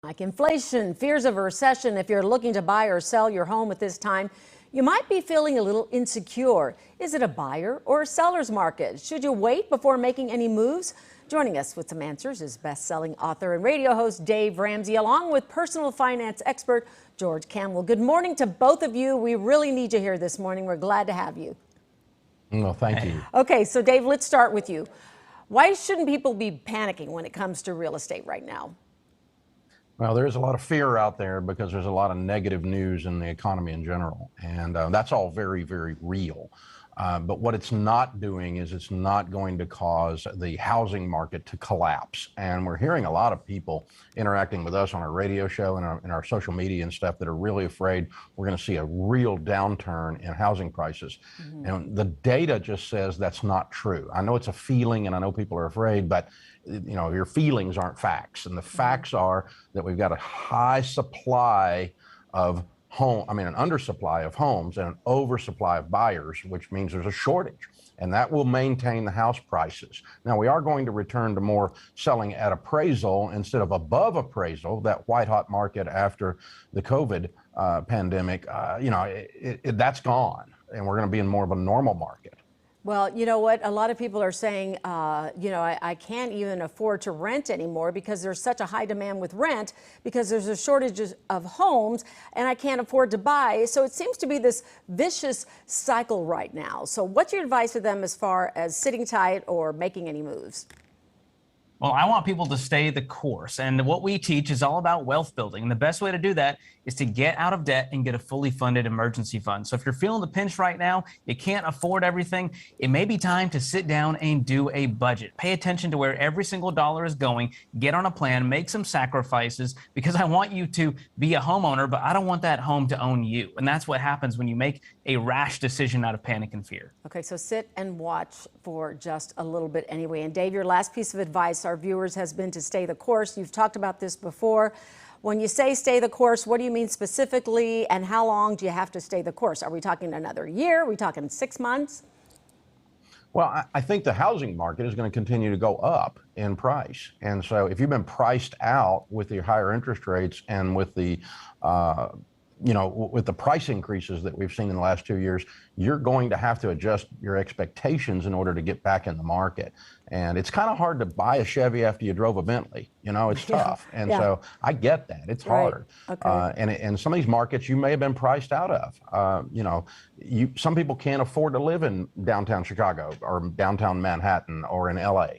Like inflation, fears of a recession, if you're looking to buy or sell your home at this time, you might be feeling a little insecure. Is it a buyer or a seller's market? Should you wait before making any moves? Joining us with some answers is best-selling author and radio host Dave Ramsey, along with personal finance expert George Kamel. Good morning to both of you. We really need you here this morning. We're glad to have you. Well, thank you. Okay, so Dave, let's start with you. Why shouldn't people be panicking when it comes to real estate right now? Well, there's a lot of fear out there because there's a lot of negative news in the economy in general. And that's all very, very real. But what it's not doing is it's not going to cause the housing market to collapse. And we're hearing a lot of people interacting with us on our radio show and in our social media and stuff that are really afraid we're going to see a real downturn in housing prices. And the data just says that's not true. I know it's a feeling and I know people are afraid, but you know, your feelings aren't facts. And the facts are that we've got a high supply of an undersupply of homes and an oversupply of buyers, which means there's a shortage, and that will maintain the house prices. Now, we are going to return to more selling at appraisal instead of above appraisal, that white hot market after the COVID pandemic, that's gone, and we're going to be in more of a normal market. Well, you know what? A lot of people are saying, I can't even afford to rent anymore because there's such a high demand with rent because there's a shortage of homes and I can't afford to buy. So it seems to be this vicious cycle right now. So what's your advice to them as far as sitting tight or making any moves? Well, I want people to stay the course. And what we teach is all about wealth building. And the best way to do that is to get out of debt and get a fully funded emergency fund. So if you're feeling the pinch right now, you can't afford everything, it may be time to sit down and do a budget. Pay attention to where every single dollar is going, get on a plan, make some sacrifices, because I want you to be a homeowner, but I don't want that home to own you. And that's what happens when you make a rash decision out of panic and fear. Okay, so sit and watch for just a little bit anyway. And Dave, your last piece of advice, our viewers, has been to stay the course. You've talked about this before. When you say stay the course, what do you mean specifically, and how long do you have to stay the course? Are we talking another year? Are we talking 6 months? Well, I think the housing market is going to continue to go up in price. And so if you've been priced out with the higher interest rates and with the with the price increases that we've seen in the last 2 years, you're going to have to adjust your expectations in order to get back in the market. And it's kind of hard to buy a Chevy after you drove a Bentley. You know, it's tough. And so I get that. It's hard. Okay. And some of these markets you may have been priced out of. Some people can't afford to live in downtown Chicago or downtown Manhattan or in LA.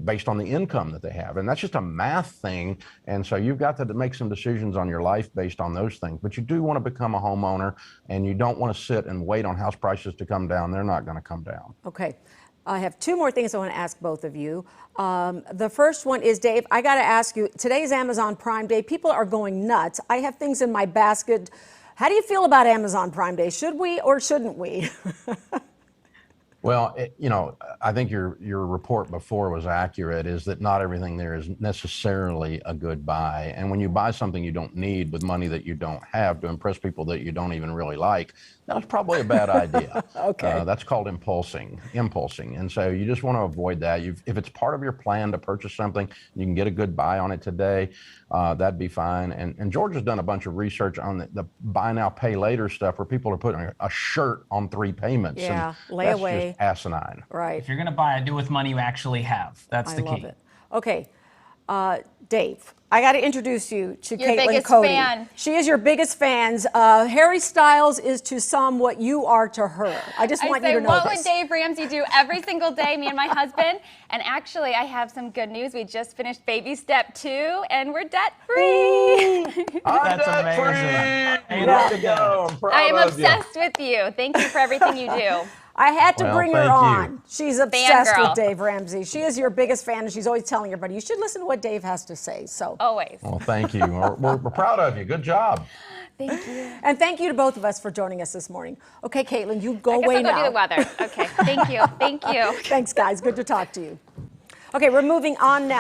Based on the income that they have. And that's just a math thing. And so you've got to make some decisions on your life based on those things. But you do want to become a homeowner, and you don't want to sit and wait on house prices to come down. They're not going to come down. Okay. I have two more things I want to ask both of you. The first one is, Dave, I got to ask you, today's Amazon Prime Day. People are going nuts. I have things in my basket. How do you feel about Amazon Prime Day? Should we or shouldn't we? Well, I think your report before was accurate, is that not everything there is necessarily a good buy. And when you buy something you don't need with money that you don't have to impress people that you don't even really like, that's probably a bad idea. Okay. That's called impulsing. And so you just want to avoid that. If it's part of your plan to purchase something, you can get a good buy on it today, that'd be fine. And George has done a bunch of research on the buy now, pay later stuff where people are putting a shirt on 3 payments. Yeah, and layaway. That's just asinine. Right. If you're going to buy it, do it with money you actually have. That's the key. I love it. Okay. Dave, I got to introduce you to Your Caitlin biggest Cody. fan. She is your biggest fans. Harry Styles is to some what you are to her. I just want you to know what this. would Dave Ramsey do every single day, me and my husband? And actually, I have some good news. We just finished baby step 2, and we're debt-free. That's amazing. Way to go. I'm proud I am of you. obsessed with you. Thank you for everything you do. I had to bring her on. She's obsessed with Fangirl. Dave Ramsey. She is your biggest fan, and she's always telling everybody, you should listen to what Dave has to say. So Always. Well, thank you. We're proud of you. Good job. Thank you. And thank you to both of us for joining us this morning. Okay, Caitlin, you go away now. I guess I'll go do the weather. Okay. Thank you. Thank you. Thanks, guys. Good to talk to you. Okay, we're moving on now.